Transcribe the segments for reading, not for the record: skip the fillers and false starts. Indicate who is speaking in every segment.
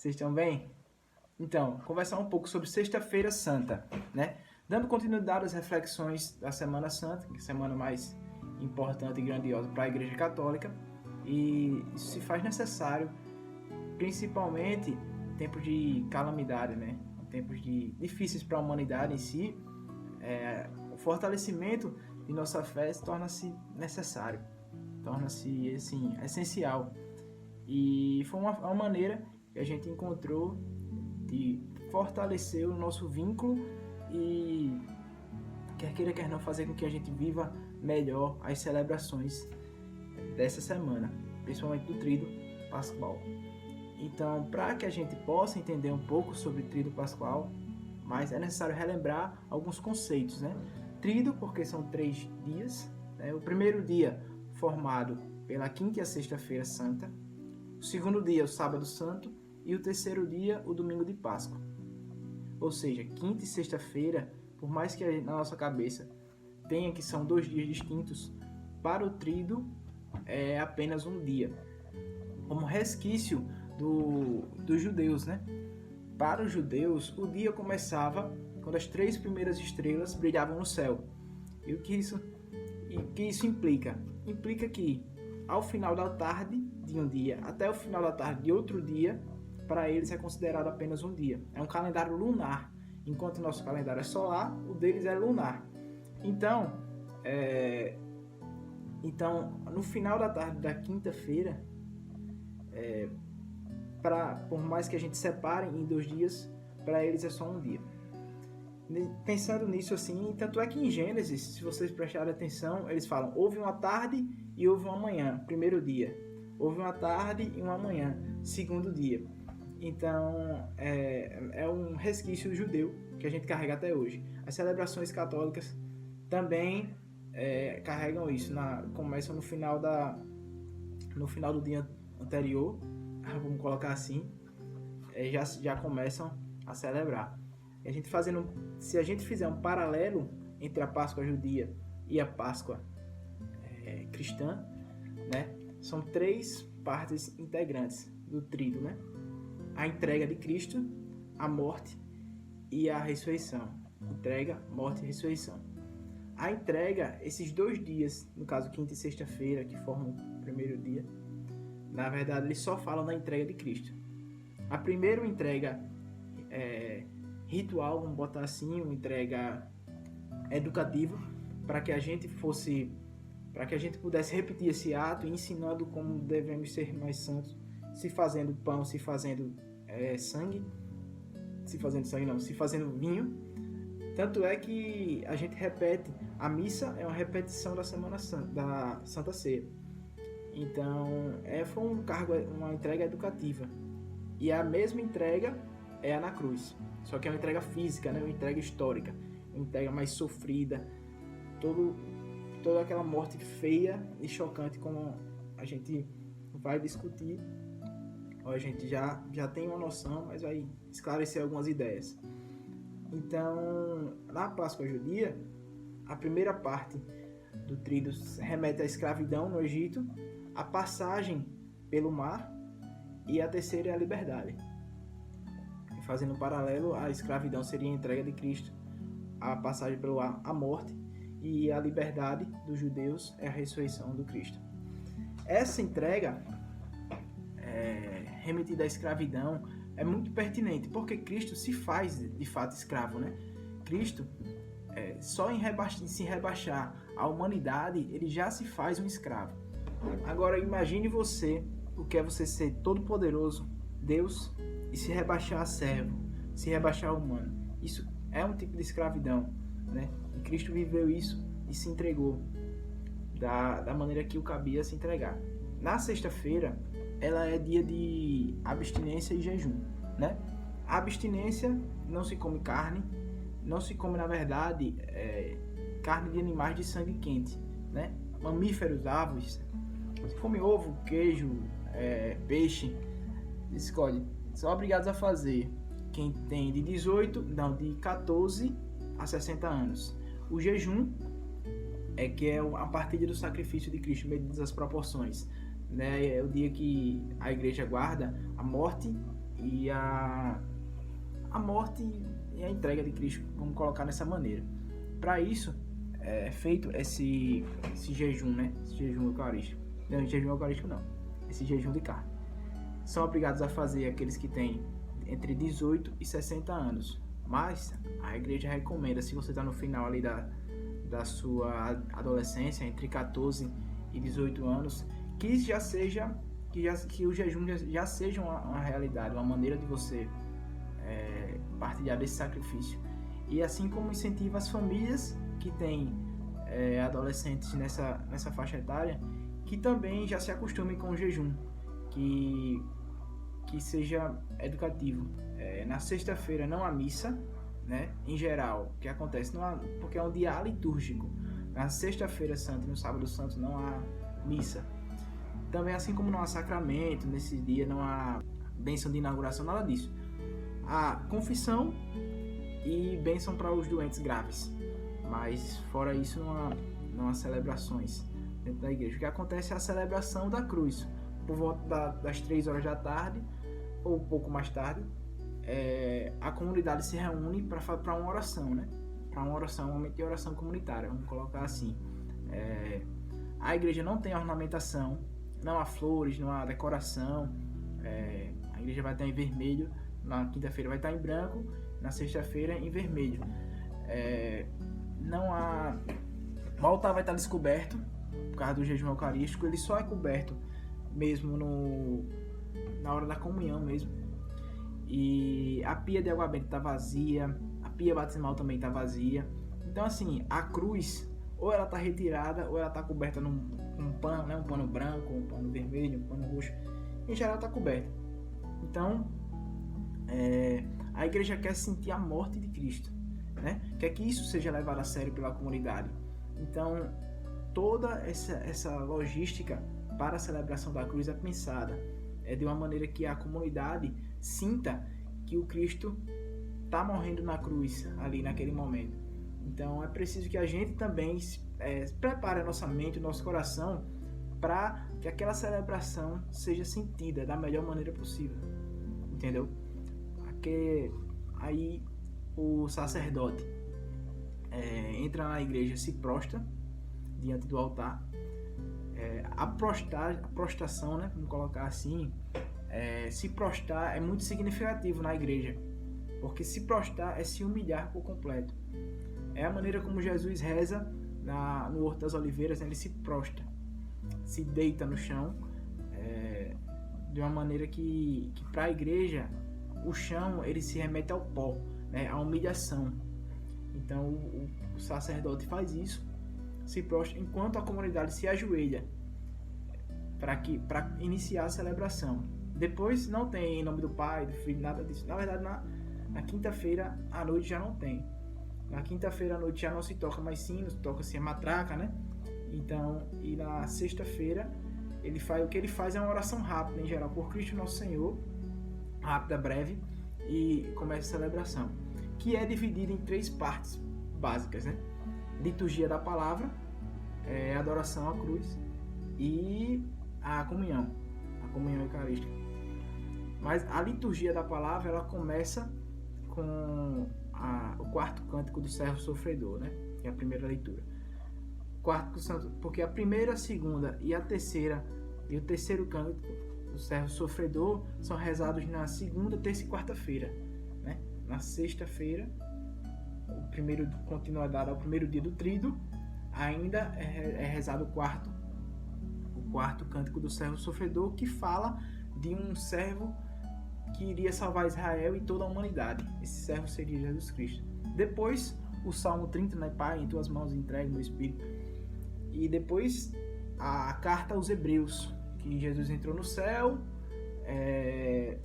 Speaker 1: Vocês estão bem? Então, conversar um pouco sobre Sexta-feira Santa, né? Dando continuidade às reflexões da Semana Santa, que é a semana mais importante e grandiosa para a Igreja Católica, e isso se faz necessário, principalmente em tempos de calamidade, né? Em tempos difíceis para a humanidade em si, o fortalecimento de nossa fé torna-se necessário, torna-se assim, essencial. E foi uma maneira que a gente encontrou de fortalecer o nosso vínculo e, quer queira, quer não, fazer com que a gente viva melhor as celebrações dessa semana, principalmente do Tríduo Pascual. Então, para que a gente possa entender um pouco sobre o Tríduo Pascual, mas é necessário relembrar alguns conceitos, né? Tríduo, porque são 3 dias, né? O primeiro dia formado pela quinta e a sexta-feira santa, o segundo dia, o sábado santo, e o terceiro dia, o domingo de Páscoa. Ou seja, quinta e sexta-feira, por mais que na nossa cabeça tenha que são 2 dias distintos, para o Tríduo é apenas um dia, como resquício dos judeus, né? Para os judeus, o dia começava quando as 3 primeiras estrelas brilhavam no céu. E o que isso implica? Implica que ao final da tarde de um dia até o final da tarde de outro dia, para eles é considerado apenas um dia. É um calendário lunar. Enquanto o nosso calendário é solar, o deles é lunar. Então, no final da tarde da quinta-feira, por mais que a gente separe em 2 dias, para eles é só um dia. Pensando nisso assim, tanto é que em Gênesis, se vocês prestarem atenção, eles falam, houve uma tarde e houve uma manhã, primeiro dia. Houve uma tarde e uma manhã, segundo dia. Então, é um resquício judeu que a gente carrega até hoje. As celebrações católicas também carregam isso, começam no final do dia anterior, vamos colocar assim, já começam a celebrar. Se a gente fizer um paralelo entre a Páscoa judia e a Páscoa cristã, né, são 3 partes integrantes do Tríduo, né? A entrega de Cristo, a morte e a ressurreição. Entrega, morte e ressurreição. A entrega, esses 2 dias, no caso quinta e sexta-feira, que formam o primeiro dia, na verdade eles só falam da entrega de Cristo. A primeira entrega ritual, vamos botar assim, uma entrega educativa, para que a gente pudesse repetir esse ato, ensinando como devemos ser mais santos, se fazendo pão, se fazendo vinho. Tanto é que a gente repete, a missa é uma repetição da Semana Santa, da Santa Ceia. Então, foi uma entrega educativa. E a mesma entrega é a na cruz, só que é uma entrega física, né? Uma entrega histórica, uma entrega mais sofrida, toda aquela morte feia e chocante, como a gente vai discutir. A gente já tem uma noção, mas vai esclarecer algumas ideias. Então, na Páscoa judia, a primeira parte do Tríduo remete à escravidão no Egito, a passagem pelo mar, e a terceira é a liberdade. Fazendo um paralelo, a escravidão seria a entrega de Cristo, a passagem pelo ar, a morte, e a liberdade dos judeus é a ressurreição do Cristo. Essa entrega remetida à escravidão é muito pertinente, porque Cristo se faz de fato escravo, né? Cristo, só em se rebaixar a humanidade, ele já se faz um escravo. Agora imagine o que é você ser todo poderoso, Deus, e se rebaixar a servo, se rebaixar a humano. Isso é um tipo de escravidão, né? E Cristo viveu isso e se entregou da maneira que o cabia se entregar. Na sexta-feira, ela é dia de abstinência e jejum, né? A abstinência, não se come carne, não se come, na verdade, carne de animais de sangue quente, né? Mamíferos, aves, se come ovo, queijo, peixe, escolhe. São obrigados a fazer quem tem de 14 a 60 anos. O jejum que é a partilha do sacrifício de Cristo, medidas as proporções, né? É o dia que a igreja guarda a morte e a morte e a entrega de Cristo, vamos colocar dessa maneira. Para isso é feito esse jejum, né? Esse jejum eucarístico. Não, jejum eucarístico não. Esse jejum de carne. São obrigados a fazer aqueles que têm entre 18 e 60 anos. Mas a igreja recomenda, se você está no final ali da sua adolescência, entre 14 e 18 anos, que o jejum já seja uma realidade, uma maneira de você partilhar desse sacrifício. E assim como incentiva as famílias que têm adolescentes nessa faixa etária, que também já se acostumem com o jejum, que seja educativo. Na sexta-feira não há missa, né? Em geral, o que acontece? Porque é um dia litúrgico. Na sexta-feira santa e no sábado santo não há missa. Também, assim como não há sacramento, nesse dia não há bênção de inauguração, nada disso. Há confissão e bênção para os doentes graves. Mas, fora isso, não há celebrações dentro da igreja. O que acontece é a celebração da cruz. Por volta das 3 horas da tarde, ou um pouco mais tarde, a comunidade se reúne para uma oração, né? Para uma oração, um momento de oração comunitária, vamos colocar assim. A igreja não tem ornamentação, não há flores, não há decoração. A igreja vai estar em vermelho, na quinta-feira vai estar em branco, na sexta-feira em vermelho. Não há... O altar vai estar descoberto, por causa do jejum eucarístico. Ele só é coberto mesmo na hora da comunhão mesmo. E a pia de água benta está vazia, a pia batismal também está vazia. Então, assim, a cruz, ou ela está retirada, ou ela está coberta num pano, né? Um pano branco, um pano vermelho, um pano roxo. Em geral está coberta. Então, a igreja quer sentir a morte de Cristo, né? Quer que isso seja levado a sério pela comunidade. Então, toda essa logística para a celebração da cruz é pensada de uma maneira que a comunidade sinta que o Cristo está morrendo na cruz ali naquele momento. Então é preciso que a gente também prepare a nossa mente, o nosso coração para que aquela celebração seja sentida da melhor maneira possível, entendeu? Porque aí o sacerdote entra na igreja, se prostra diante do altar. A prostração, né, vamos colocar assim, se prostrar é muito significativo na igreja, porque se prostrar é se humilhar por completo. É a maneira como Jesus reza no Horto das Oliveiras, né? Ele se prostra, se deita no chão, de uma maneira que para a igreja o chão ele se remete ao pó, né? À humilhação. Então o sacerdote faz isso, se prostra, enquanto a comunidade se ajoelha para iniciar a celebração. Depois não tem em nome do Pai, do Filho, nada disso. Na verdade, na quinta-feira à noite já não tem. Na quinta-feira à noite já não se toca mais sinos, toca-se a matraca, né? Então, e na sexta-feira o que ele faz é uma oração rápida, em geral, por Cristo Nosso Senhor, rápida, breve, e começa a celebração, que é dividida em 3 partes básicas, né? Liturgia da palavra, adoração à cruz e a comunhão eucarística. Mas a liturgia da palavra, ela começa com o quarto cântico do servo sofredor, né? Que é a primeira leitura. Porque a primeira, a segunda e a terceira e o terceiro cântico do servo sofredor são rezados na segunda, terça e quarta-feira, né? Na sexta-feira, o primeiro continuidade ao primeiro dia do tríduo, ainda é rezado o quarto cântico do servo sofredor, que fala de um servo que iria salvar Israel e toda a humanidade. Esse servo seria Jesus Cristo. Depois, o Salmo 30, né? Pai, em tuas mãos entrego meu espírito. E depois, a carta aos Hebreus, que Jesus entrou no céu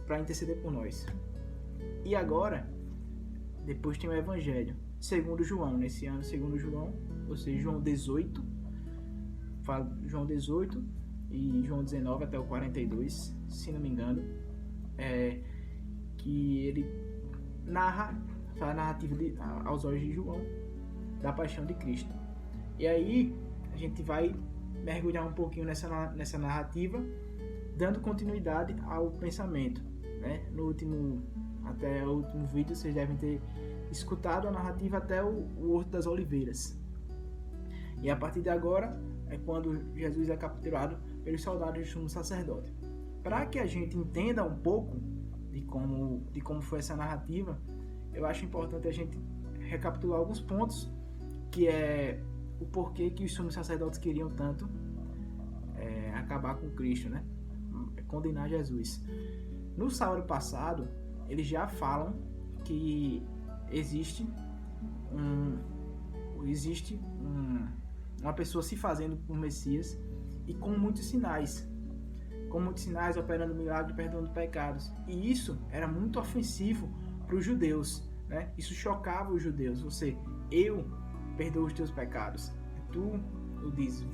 Speaker 1: para interceder por nós. E agora, depois tem o Evangelho, segundo João, nesse ano, segundo João, ou seja, João 18, fala João 18 e João 19 até o 42, se não me engano, que ele faz a narrativa aos olhos de João da paixão de Cristo. E aí a gente vai mergulhar um pouquinho nessa narrativa, dando continuidade ao pensamento, né? Até o último vídeo vocês devem ter escutado a narrativa até o Horto das Oliveiras. E a partir de agora é quando Jesus é capturado pelos soldados do sumo sacerdote. Para que a gente entenda um pouco de como foi essa narrativa, eu acho importante a gente recapitular alguns pontos, que é o porquê que os sumos sacerdotes queriam tanto acabar com Cristo, né? Condenar Jesus. No sábado passado, eles já falam que existe uma pessoa se fazendo um Messias e com muitos sinais, operando milagres, perdoando pecados. E isso era muito ofensivo para os judeus, né? Isso chocava os judeus. Eu perdoo os teus pecados, tu o dizes,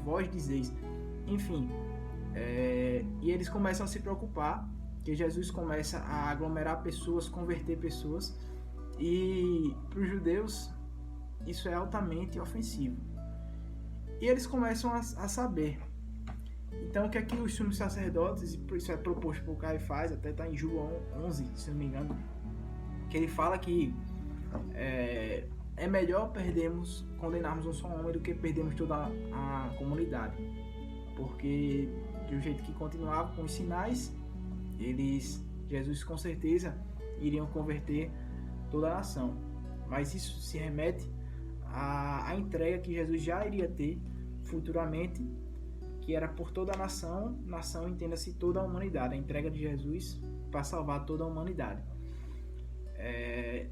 Speaker 1: vós dizeis. Enfim, e eles começam a se preocupar, que Jesus começa a aglomerar pessoas, converter pessoas, e para os judeus isso é altamente ofensivo. E eles começam a saber. Então, o que é que os sumos sacerdotes, isso é proposto por Caifás, até está em João 11, se não me engano, que ele fala que é melhor condenarmos um só homem do que perdermos toda a comunidade. Porque, do jeito que continuava com os sinais, Jesus com certeza iriam converter toda a nação. Mas isso se remete à entrega que Jesus já iria ter futuramente, que era por toda a nação, entenda-se toda a humanidade, a entrega de Jesus para salvar toda a humanidade.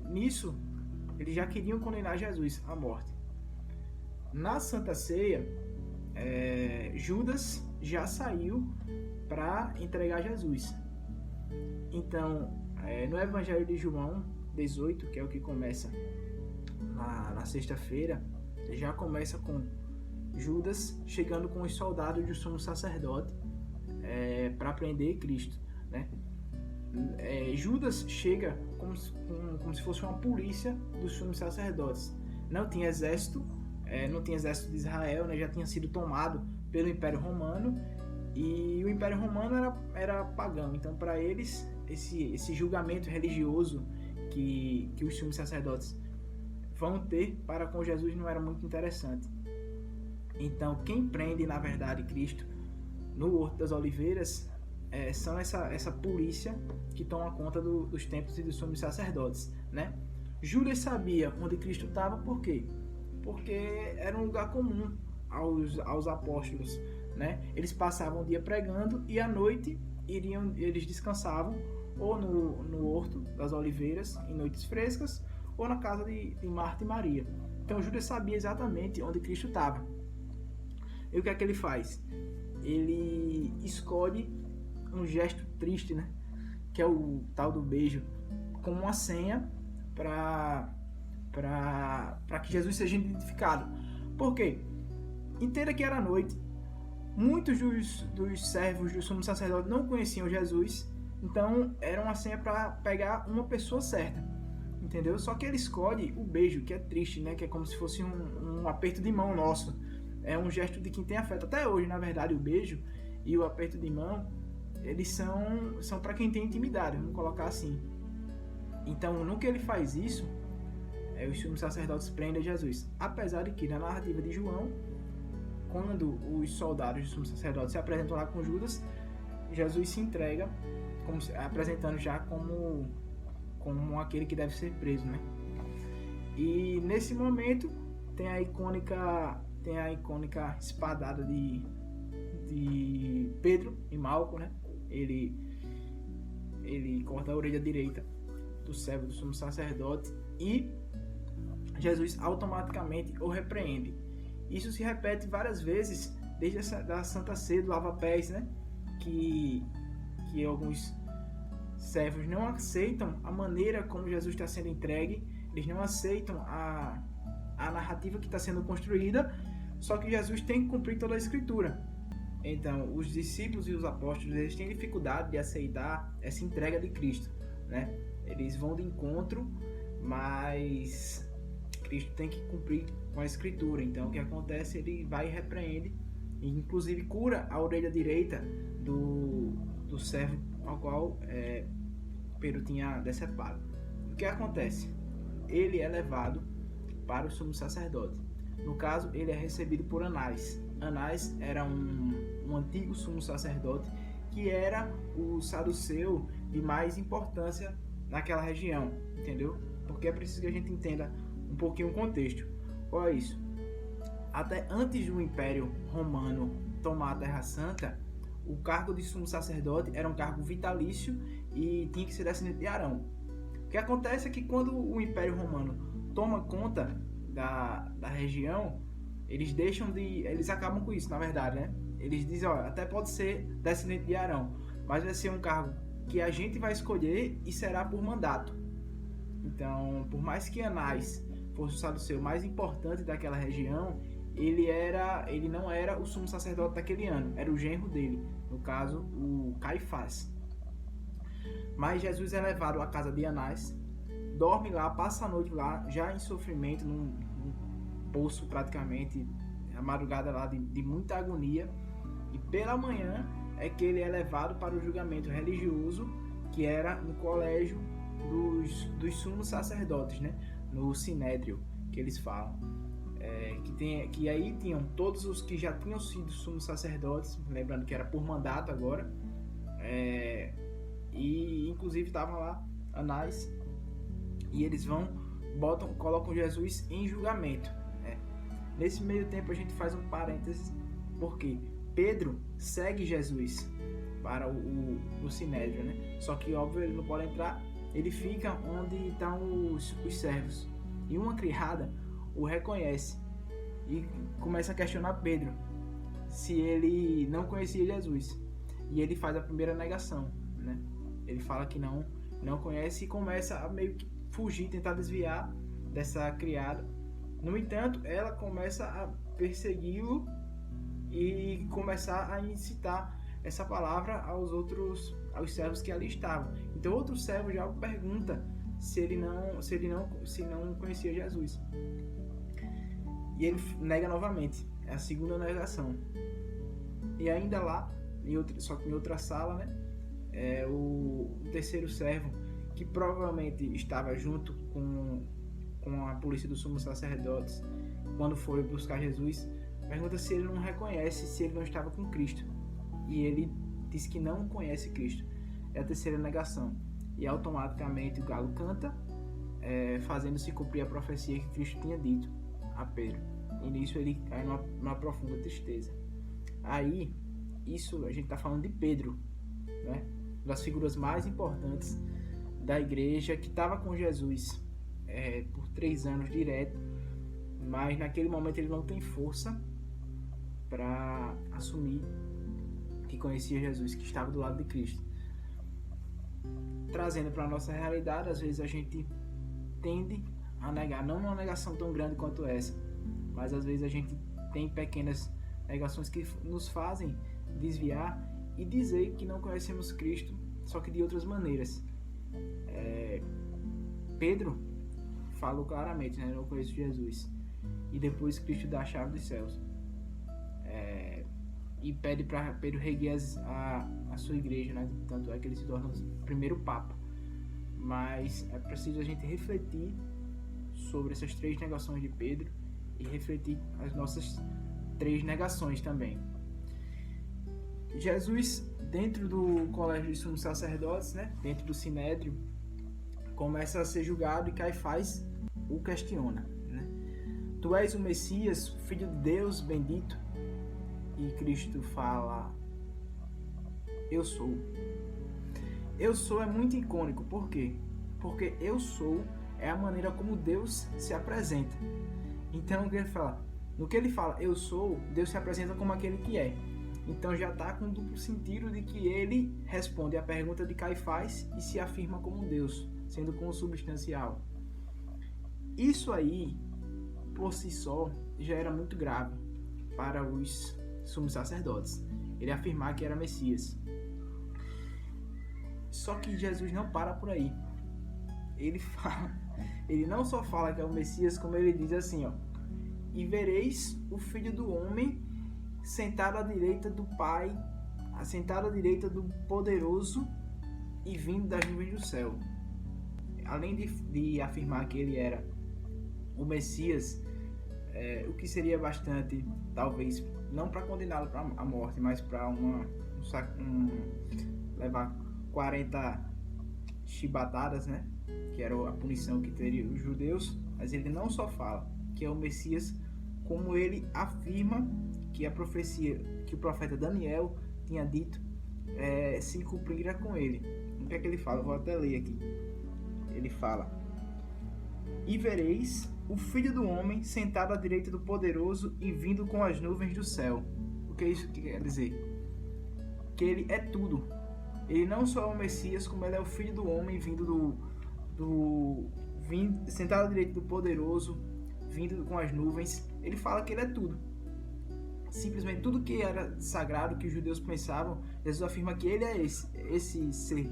Speaker 1: Nisso, eles já queriam condenar Jesus à morte. Na Santa Ceia, Judas já saiu para entregar Jesus. Então, no Evangelho de João 18, que é o que começa na sexta-feira, já começa com Judas chegando com os soldados do sumo sacerdote para prender Cristo, né? Judas chega como se fosse uma polícia dos sumos sacerdotes. Não tinha exército de Israel, né? Já tinha sido tomado pelo Império Romano, e o Império Romano era pagão. Então, para eles, esse julgamento religioso que os sumos sacerdotes vão ter para com Jesus não era muito interessante. Então, quem prende, na verdade, Cristo no Horto das Oliveiras são essa polícia que toma conta dos templos e dos sumos sacerdotes, né? Judas sabia onde Cristo estava, por quê? Porque era um lugar comum aos apóstolos, né? Eles passavam o dia pregando e à noite eles descansavam ou no Horto das Oliveiras, em noites frescas, ou na casa de Marta e Maria. Então Judas sabia exatamente onde Cristo estava. E o que é que ele faz? Ele escolhe um gesto triste, né? Que é o tal do beijo, como uma senha para que Jesus seja identificado. Por quê? Entenda que era noite. Muitos dos servos do sumo sacerdote não conheciam Jesus, então era uma senha para pegar uma pessoa certa, entendeu? Só que ele escolhe o beijo, que é triste, né? Que é como se fosse um aperto de mão nosso. É um gesto de quem tem afeto. Até hoje, na verdade, o beijo e o aperto de mão, eles são para quem tem intimidade, vamos colocar assim. Então, no que ele faz isso, os sumos sacerdotes prendem Jesus. Apesar de que, na narrativa de João, quando os soldados do sumo sacerdote se apresentam lá com Judas, Jesus se entrega, apresentando já como aquele que deve ser preso, né? E nesse momento tem a icônica espadada de Pedro e Malco, né? Ele corta a orelha direita do servo do sumo sacerdote e Jesus automaticamente o repreende. Isso se repete várias vezes desde da Santa Ceia do lava-pés, né? Que alguns servos não aceitam a maneira como Jesus está sendo entregue, eles não aceitam a narrativa que está sendo construída, só que Jesus tem que cumprir toda a Escritura. Então, os discípulos e os apóstolos, eles têm dificuldade de aceitar essa entrega de Cristo, né? Eles vão de encontro, mas Cristo tem que cumprir com a Escritura. Então, o que acontece? Ele vai e repreende e inclusive cura a orelha direita do servo ao qual Pedro tinha decepado. O que acontece? Ele é levado para o sumo sacerdote. No caso, ele é recebido por Anás. Anás era um antigo sumo sacerdote que era o saduceu de mais importância naquela região, entendeu? Porque é preciso que a gente entenda um pouquinho o contexto. Qual é isso? Até antes do Império Romano tomar a Terra Santa, o cargo de sumo sacerdote era um cargo vitalício e tinha que ser descendente de Arão. O que acontece é que quando o Império Romano toma conta da região, eles acabam com isso, na verdade, né? Eles dizem, ó, até pode ser descendente de Arão, mas vai ser um cargo que a gente vai escolher e será por mandato. Então, por mais que Anás fosse o saduceu mais importante daquela região, ele não era o sumo sacerdote daquele ano, era o genro dele, no caso, o Caifás. Mas Jesus é levado à casa de Anás, dorme lá, passa a noite lá, já em sofrimento, num poço praticamente, a madrugada lá de muita agonia, e pela manhã é que ele é levado para o julgamento religioso, que era no colégio dos sumos sacerdotes, né? No Sinédrio, que eles falam. Que aí tinham todos os que já tinham sido sumos sacerdotes, lembrando que era por mandato agora, e inclusive estavam lá Anás, e eles colocam Jesus em julgamento. Nesse meio tempo a gente faz um parênteses, porque Pedro segue Jesus para o Sinédrio, né? Só que, óbvio, ele não pode entrar, ele fica onde estão os servos. E uma criada o reconhece e começa a questionar Pedro se ele não conhecia Jesus. E ele faz a primeira negação, né? Ele fala que não conhece e começa a meio que fugir, tentar desviar dessa criada. No entanto, ela começa a persegui-lo e começar a incitar essa palavra aos servos que ali estavam. Então outro servo já pergunta se não conhecia Jesus. E ele nega novamente. É a segunda negação. E ainda lá, só que em outra sala, né? O terceiro servo, que provavelmente estava junto com a polícia dos sumos sacerdotes, quando foi buscar Jesus, pergunta se ele não reconhece, se ele não estava com Cristo. E ele diz que não conhece Cristo. É a terceira negação. E automaticamente o galo canta, fazendo-se cumprir a profecia que Cristo tinha dito a Pedro. E nisso ele cai numa profunda tristeza. Aí, isso a gente está falando de Pedro, né? Uma das figuras mais importantes da igreja, que estava com Jesus por 3 anos direto, mas naquele momento ele não tem força para assumir que conhecia Jesus, que estava do lado de Cristo. Trazendo para a nossa realidade, às vezes a gente tende a negar, não uma negação tão grande quanto essa, mas às vezes a gente tem pequenas negações que nos fazem desviar e dizer que não conhecemos Cristo, só que de outras maneiras. Pedro falou claramente, né? Não conheço Jesus. E depois Cristo dá a chave dos céus. E pede para Pedro reguer a sua igreja, né? Tanto é que ele se torna o primeiro papa. Mas é preciso a gente refletir sobre essas 3 negações de Pedro e refletir as nossas 3 negações também. Jesus, dentro do colégio de sumos sacerdotes, né? Dentro do Sinédrio, começa a ser julgado e Caifás o questiona, né? Tu és o Messias, filho de Deus bendito? E Cristo fala: eu sou. Eu sou é muito icônico. Por quê? Porque eu sou é a maneira como Deus se apresenta. Então, no que ele fala eu sou, Deus se apresenta como aquele que é. Então já está com duplo sentido de que ele responde à pergunta de Caifás e se afirma como Deus, sendo consubstancial. Isso aí, por si só, já era muito grave para os sumos sacerdotes. Ele afirmar que era Messias. Só que Jesus não para por aí. Ele não só fala que é o Messias, como ele diz assim, ó: e vereis o Filho do Homem sentado à direita do Pai, sentado à direita do Poderoso e vindo das nuvens do céu. Além de afirmar que ele era o Messias, o que seria bastante, talvez, não para condená-lo para a morte, mas para levar 40 chibatadas, né? Que era a punição que teriam os judeus. Mas ele não só fala que é o Messias, como ele afirma que a profecia que o profeta Daniel tinha dito se cumprirá com ele. O que é que ele fala? Eu vou até ler aqui. Ele fala: e vereis o Filho do Homem sentado à direita do Poderoso e vindo com as nuvens do céu. O que é isso que quer dizer? Que ele é tudo. Ele não só é o Messias, como ele é o Filho do Homem vindo sentado à direita do Poderoso, vindo com as nuvens. Ele fala que ele é tudo. Simplesmente tudo que era sagrado, que os judeus pensavam, Jesus afirma que ele é esse ser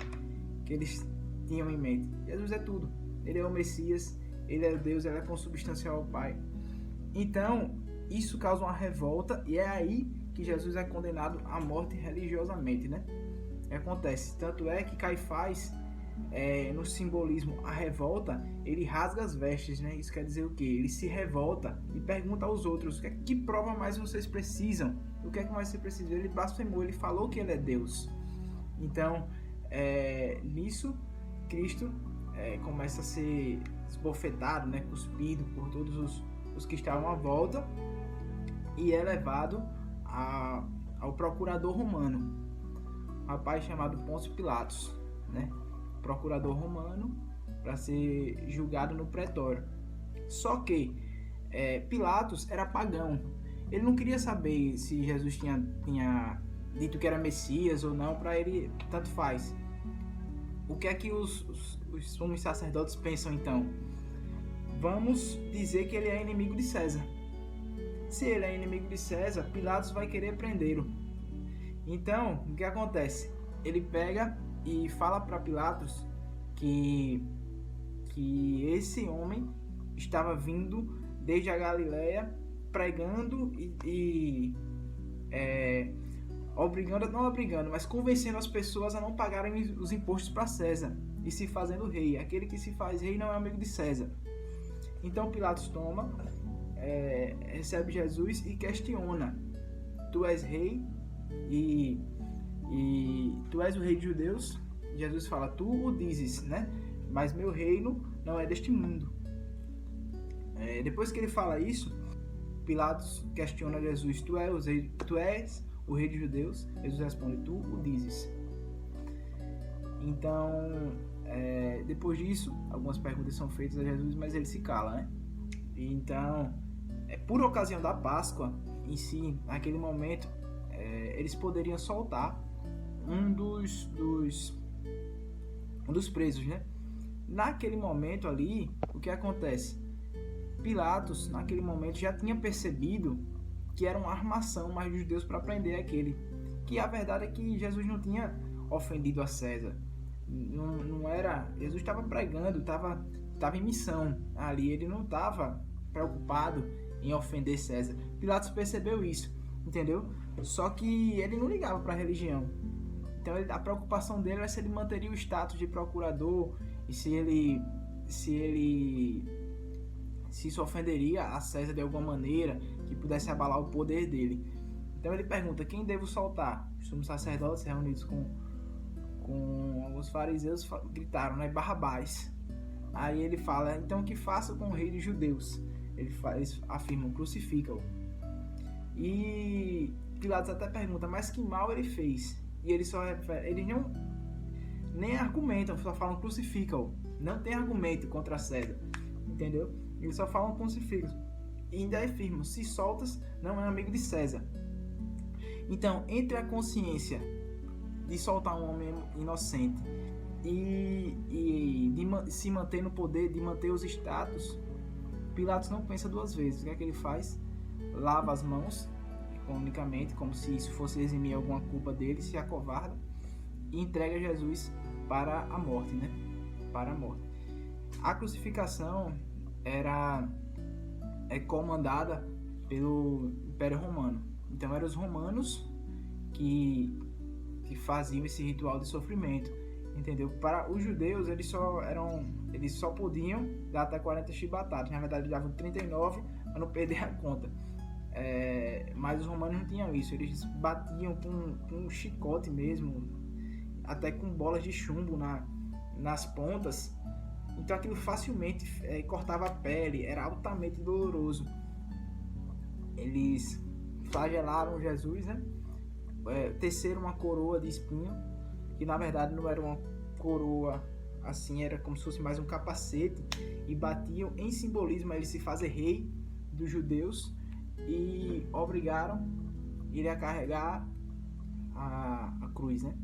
Speaker 1: que eles tinham em mente. Jesus é tudo. Ele é o Messias, ele é Deus, ele é consubstancial ao Pai. Então, isso causa uma revolta e é aí que Jesus é condenado à morte religiosamente, né? Acontece. Tanto é que Caifás, no simbolismo, a revolta, ele rasga as vestes, né? Isso quer dizer o quê? Ele se revolta e pergunta aos outros: que prova mais vocês precisam? O que é que mais você precisa? Ele blasfemou, ele falou que ele é Deus. Então, nisso, Cristo começa a ser esbofetado, né? Cuspido por todos os que estavam à volta e é levado ao procurador romano, um rapaz chamado Pôncio Pilatos, né? Procurador romano, para ser julgado no pretório. Só que Pilatos era pagão. Ele não queria saber se Jesus tinha dito que era Messias ou não. Para ele tanto faz. O que é que os sumos sacerdotes pensam então? Vamos dizer que ele é inimigo de César. Se ele é inimigo de César, Pilatos vai querer prendê-lo. Então, o que acontece? Ele pega e fala para Pilatos que esse homem estava vindo desde a Galileia pregando e não obrigando, mas convencendo as pessoas a não pagarem os impostos para César e se fazendo rei. Aquele que se faz rei não é amigo de César. Então Pilatos toma, recebe Jesus e questiona: tu és rei e tu és o rei dos judeus? Jesus fala: tu o dizes, né? Mas meu reino não é deste mundo. Depois que ele fala isso, Pilatos questiona Jesus: tu és o rei dos judeus? Jesus responde: tu o dizes. Então, depois disso, algumas perguntas são feitas a Jesus, mas ele se cala, né? Então, por ocasião da Páscoa em si, naquele momento, eles poderiam soltar um dos presos, né? Naquele momento ali, o que acontece? Pilatos, naquele momento, já tinha percebido que era uma armação mais dos judeus para prender aquele. Que a verdade é que Jesus não tinha ofendido a César. Não era. Jesus estava pregando, estava em missão ali. Ele não estava preocupado em ofender César. Pilatos percebeu isso, entendeu? Só que ele não ligava para a religião. Então a preocupação dele era se ele manteria o status de procurador e se isso ofenderia a César de alguma maneira, que pudesse abalar o poder dele. Então ele pergunta: quem devo soltar? Os sumos sacerdotes reunidos com os fariseus gritaram, né? Barrabás. Aí ele fala: então que faça com o rei dos judeus? Eles afirmam: crucifica-o. E Pilatos até pergunta: mas que mal ele fez? E eles não nem argumentam, só falam: crucifica-o. Não tem argumento contra César, entendeu? Eles só falam: crucifica-o. E ainda afirmam: se soltas, não é amigo de César. Então, entre a consciência de soltar um homem inocente e de se manter no poder, de manter os status, Pilatos não pensa duas vezes. O que é que ele faz? Lava as mãos, unicamente, como se isso fosse eximir alguma culpa dele, se acovarda e entrega Jesus para a morte, né? Para a morte. A crucificação era comandada pelo Império Romano. Então eram os romanos que faziam esse ritual de sofrimento, entendeu? Para os judeus, eles só podiam dar até 40 chibatadas. Na verdade, eles davam 39 para não perder a conta. Mas os romanos não tinham isso. Eles batiam com um chicote mesmo, até com bolas de chumbo nas pontas. Então aquilo facilmente cortava a pele, era altamente doloroso. Eles flagelaram Jesus, né? Teceram uma coroa de espinho, que na verdade não era uma coroa assim, era como se fosse mais um capacete, e batiam em simbolismo a ele se fazer rei dos judeus, e obrigaram ele a carregar a cruz, né?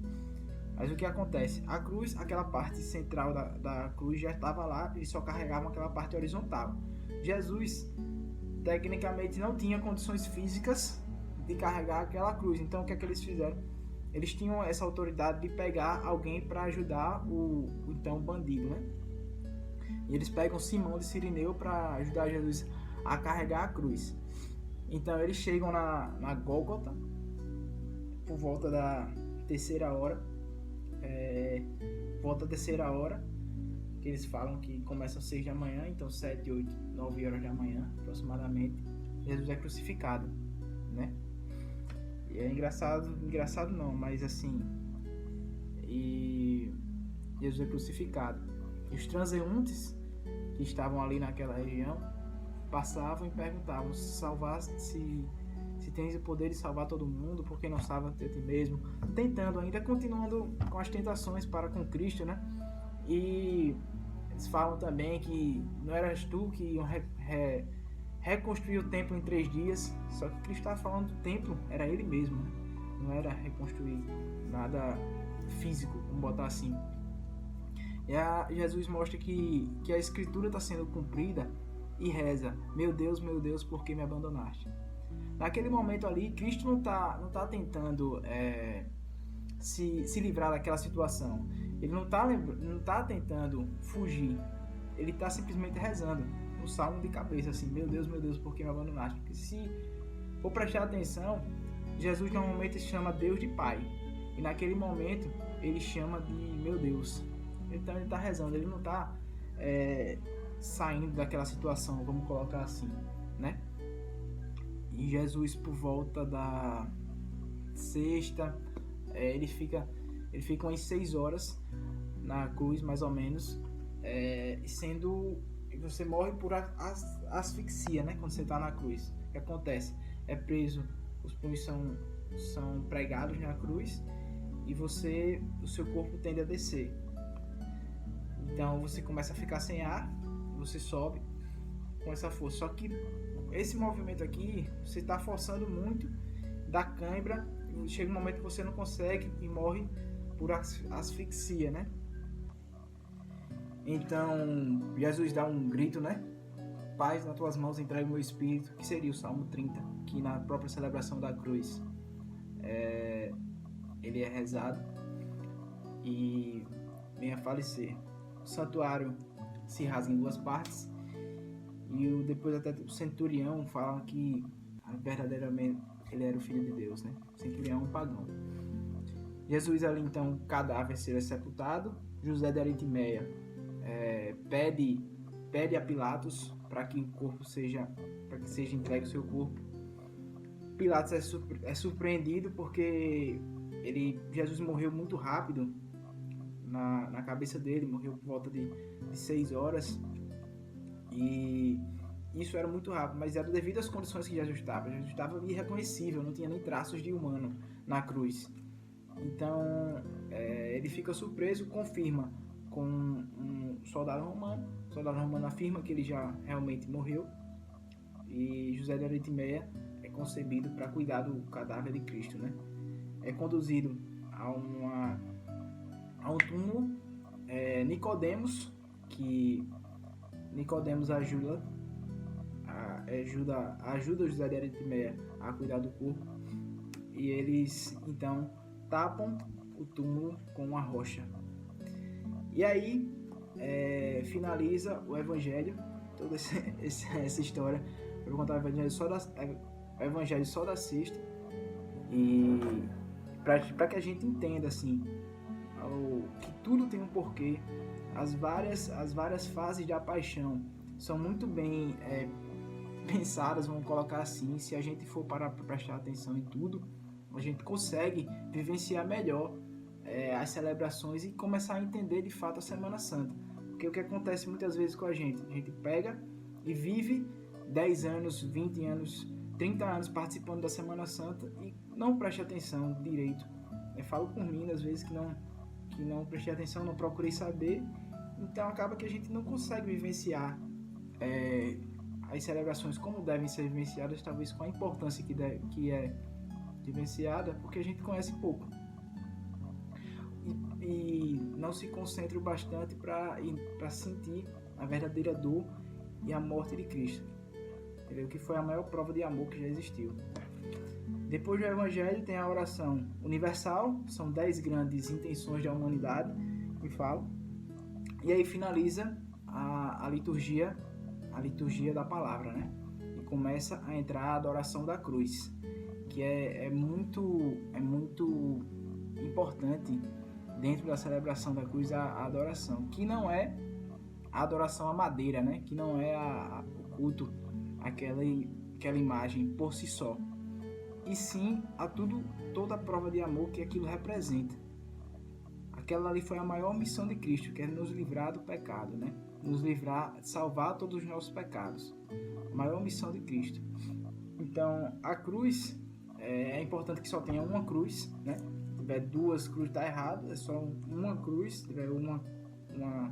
Speaker 1: Mas o que acontece? A cruz, aquela parte central da cruz já estava lá, eles só carregavam aquela parte horizontal. Jesus, tecnicamente, não tinha condições físicas de carregar aquela cruz. Então, o que é que eles fizeram? Eles tinham essa autoridade de pegar alguém para ajudar o então bandido, né? E eles pegam Simão de Cirineu para ajudar Jesus a carregar a cruz. Então, eles chegam na Gólgota por volta da terceira hora. Volta a terceira hora, que eles falam que começa às 6 da manhã, então 7, 8, 9 horas da manhã aproximadamente, Jesus é crucificado, né? E é engraçado não, mas assim, e Jesus é crucificado. E os transeuntes que estavam ali naquela região passavam e perguntavam se tens o poder de salvar todo mundo, por que não salva a ti mesmo? Continuando com as tentações para com Cristo, né? E eles falam também que não eras tu que iam reconstruir o templo em 3 dias, só que Cristo estava falando do templo, era ele mesmo, né? Não era reconstruir nada físico, vamos botar assim. E Jesus mostra que a escritura está sendo cumprida e reza: meu Deus, por que me abandonaste? Naquele momento ali, Cristo não tá tentando se livrar daquela situação. Ele não tá tentando fugir. Ele tá simplesmente rezando um salmo de cabeça, assim: meu Deus, por que me abandonaste? Porque se for prestar atenção, Jesus normalmente chama Deus de Pai. E naquele momento, ele chama de meu Deus. Então ele tá rezando, ele não tá saindo daquela situação, vamos colocar assim, né? E Jesus, por volta da sexta, ele fica umas 6 horas na cruz, mais ou menos, você morre por asfixia, né? Quando você está na cruz, o que acontece? É preso, os punhos são pregados na cruz e o seu corpo tende a descer. Então você começa a ficar sem ar, você sobe com essa força. Só que esse movimento aqui, você está forçando muito, dá cãibra, chega um momento que você não consegue e morre por asfixia, né? Então, Jesus dá um grito, né? Pai, nas tuas mãos entrego o meu espírito, que seria o Salmo 30, que na própria celebração da cruz ele é rezado e vem a falecer. O santuário se rasga em 2 partes. E depois até o centurião fala que verdadeiramente ele era o Filho de Deus, né? O centurião é um pagão. Jesus ali então, o cadáver seria sepultado. José de Arimateia pede a Pilatos para que seja entregue o seu corpo. Pilatos é surpreendido porque Jesus morreu muito rápido na cabeça dele, morreu por volta de 6 horas. E isso era muito rápido, mas era devido às condições que Jesus estava. Jesus estava irreconhecível, não tinha nem traços de humano na cruz. Então, ele fica surpreso, confirma com um soldado romano. O soldado romano afirma que ele já realmente morreu. E José de Arimateia é concebido para cuidar do cadáver de Cristo, né? É conduzido a um túmulo. Nicodemos, que Nicodemos ajuda José de Arimateia a cuidar do corpo, e eles então tapam o túmulo com uma rocha. E aí finaliza o evangelho, toda essa história. Eu vou contar o evangelho só da sexta, E para que a gente entenda assim, que tudo tem um porquê, as várias fases da paixão são muito bem pensadas, vamos colocar assim. Se a gente for parar para prestar atenção em tudo, a gente consegue vivenciar melhor as celebrações e começar a entender de fato a Semana Santa. Porque o que acontece muitas vezes com a gente pega e vive 10 anos, 20 anos, 30 anos participando da Semana Santa e não presta atenção direito. Eu falo por mim, às vezes, que não prestei atenção, não procurei saber, então acaba que a gente não consegue vivenciar as celebrações como devem ser vivenciadas, talvez com a importância que é vivenciada, porque a gente conhece pouco. E não se concentra bastante para sentir a verdadeira dor e a morte de Cristo, entendeu? Que foi a maior prova de amor que já existiu. Depois do Evangelho tem a oração universal, são 10 grandes intenções da humanidade que falam, e aí finaliza a liturgia da palavra, né? E começa a entrar a adoração da cruz, que é muito importante dentro da celebração da cruz, a adoração, que não é a adoração à madeira, né? Que não é o culto, aquela imagem por si só, e sim a toda a prova de amor que aquilo representa. Aquela ali foi a maior missão de Cristo, que é nos livrar do pecado, né? Nos livrar, salvar todos os nossos pecados. A maior missão de Cristo. Então, a cruz, é importante que só tenha uma cruz, né? Se tiver duas cruzes, está errado. É só uma cruz. Se tiver uma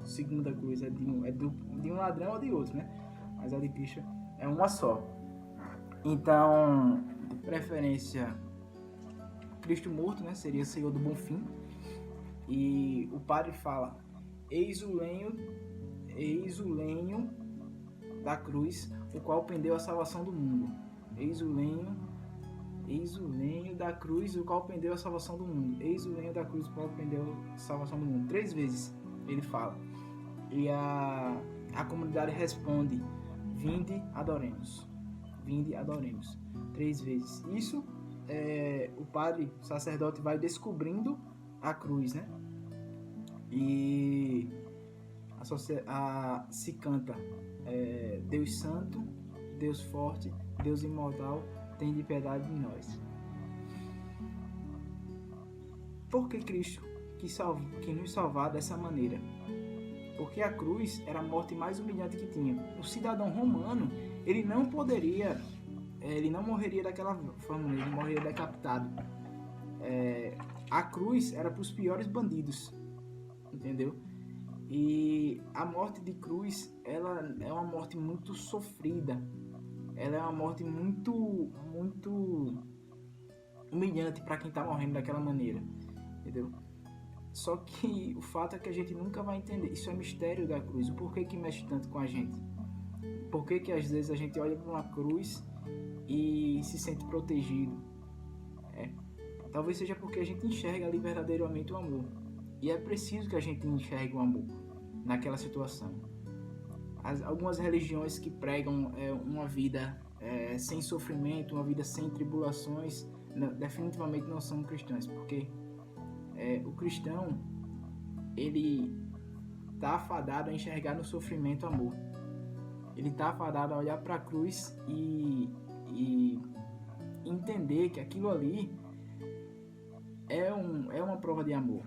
Speaker 1: segunda cruz, é de um ladrão ou de outro, né? Mas a de Cristo é uma só. Então, de preferência, Cristo morto, né? Seria Senhor do Bom Fim. E o padre fala: eis o lenho da cruz, o qual pendeu a salvação do mundo. Eis o lenho da cruz, o qual pendeu a salvação do mundo. Eis o lenho da cruz, o qual pendeu a salvação do mundo. 3 vezes ele fala. E a comunidade responde: vinde, adoremos. Vinde, adoremos. 3 vezes. Isso, o padre, o sacerdote, vai descobrindo a cruz, né? E se canta Deus Santo, Deus Forte, Deus Imortal, tem de piedade de nós. Por que Cristo que nos salvar dessa maneira? Porque a cruz era a morte mais humilhante que tinha. O cidadão romano, ele não morreria daquela forma, ele morreria decapitado. A cruz era para os piores bandidos, entendeu? E a morte de cruz, ela é uma morte muito sofrida, ela é uma morte muito humilhante para quem está morrendo daquela maneira, entendeu? Só que o fato é que a gente nunca vai entender. Isso é mistério da cruz. O porquê que mexe tanto com a gente? Por que às vezes a gente olha para uma cruz e se sente protegido? Talvez seja porque a gente enxerga ali verdadeiramente o amor. E é preciso que a gente enxergue o amor naquela situação. Algumas religiões que pregam uma vida sem sofrimento, uma vida sem tribulações, definitivamente não são cristãs, porque o cristão, ele está afadado a enxergar no sofrimento amor. Ele está afadado a olhar para a cruz e entender que aquilo ali é uma prova de amor.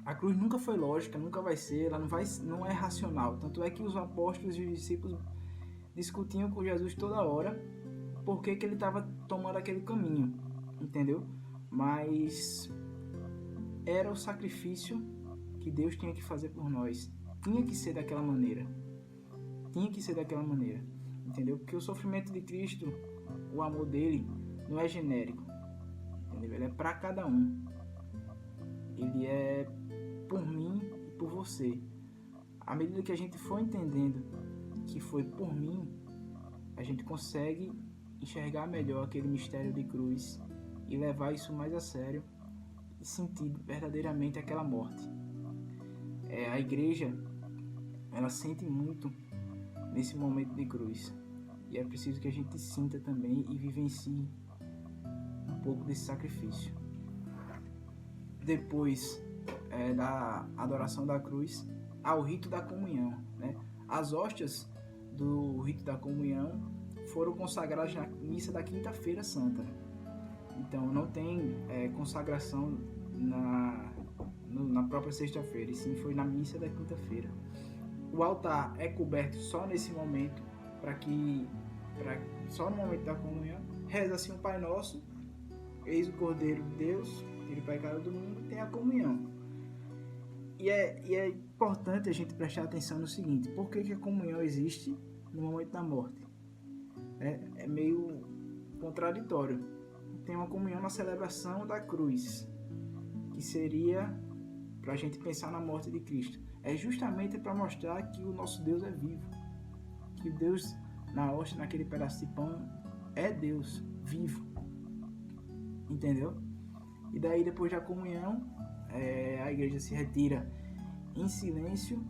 Speaker 1: A cruz nunca foi lógica, nunca vai ser, ela não é racional. Tanto é que os apóstolos e os discípulos discutiam com Jesus toda hora por que ele estava tomando aquele caminho, entendeu? Mas era o sacrifício que Deus tinha que fazer por nós. Tinha que ser daquela maneira. Entendeu? Porque o sofrimento de Cristo, o amor dele, não é genérico. Entendeu? Ele é para cada um. Ele é por mim e por você. À medida que a gente for entendendo que foi por mim, a gente consegue enxergar melhor aquele mistério de cruz e levar isso mais a sério e sentir verdadeiramente aquela morte. A igreja, ela sente muito nesse momento de cruz, e é preciso que a gente sinta também e vivencie pouco desse sacrifício. Depois da adoração da cruz, ao rito da comunhão, né? As hóstias do rito da comunhão foram consagradas na missa da Quinta-feira Santa. Então não tem consagração na própria sexta-feira, e sim foi na missa da quinta-feira. O altar é coberto só nesse momento, só no momento da comunhão. Reza-se um Pai Nosso, eis o Cordeiro de Deus, tira o pecado do mundo, e tem a comunhão. E é importante a gente prestar atenção no seguinte: por que a comunhão existe no momento da morte? É meio contraditório. Tem uma comunhão na celebração da cruz, que seria para a gente pensar na morte de Cristo. É justamente para mostrar que o nosso Deus é vivo, que o Deus na hóstia, naquele pedaço de pão, é Deus vivo, entendeu? E daí, depois da comunhão, a igreja se retira em silêncio,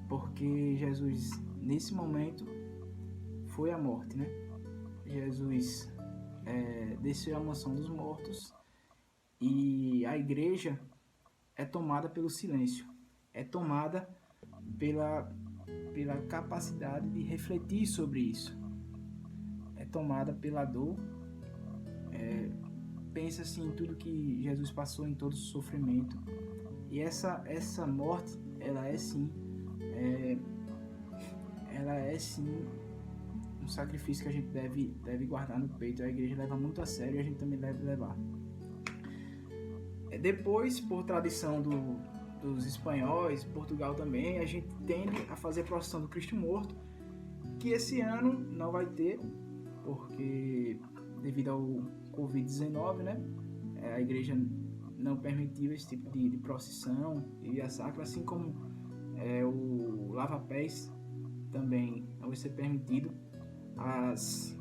Speaker 1: porque Jesus, nesse momento, foi a morte, né? Jesus desceu à mansão dos mortos, e a igreja é tomada pelo silêncio, é tomada pela capacidade de refletir sobre isso, é tomada pela dor, pensa-se em tudo que Jesus passou, em todo o sofrimento, e essa morte, ela é sim um sacrifício que a gente deve guardar no peito. A igreja leva muito a sério e a gente também deve levar. Depois, por tradição dos espanhóis, Portugal também, a gente tende a fazer a procissão do Cristo Morto, que esse ano não vai ter, porque devido ao Covid-19, né, a igreja não permitiu esse tipo de procissão e via sacra, assim como o lava-pés também não vai ser permitido. As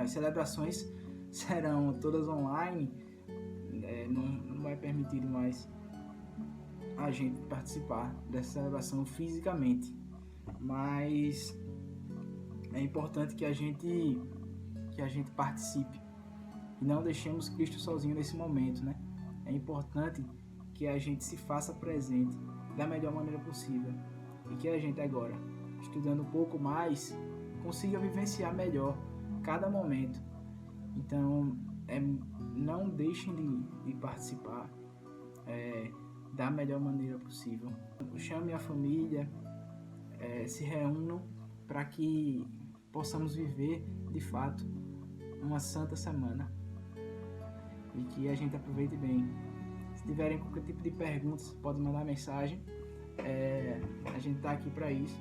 Speaker 1: celebrações serão todas online, não vai permitir mais a gente participar dessa celebração fisicamente, mas é importante que a gente participe e não deixemos Cristo sozinho nesse momento, né? É importante que a gente se faça presente da melhor maneira possível e que a gente agora, estudando um pouco mais, consiga vivenciar melhor cada momento. Então, não deixem de participar da melhor maneira possível. Chame a família, se reúnam para que possamos viver, de fato, uma santa semana e que a gente aproveite bem. Se tiverem qualquer tipo de perguntas, podem mandar mensagem. A gente está aqui para isso.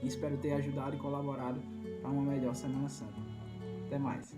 Speaker 1: E espero ter ajudado e colaborado para uma melhor Semana Santa. Até mais.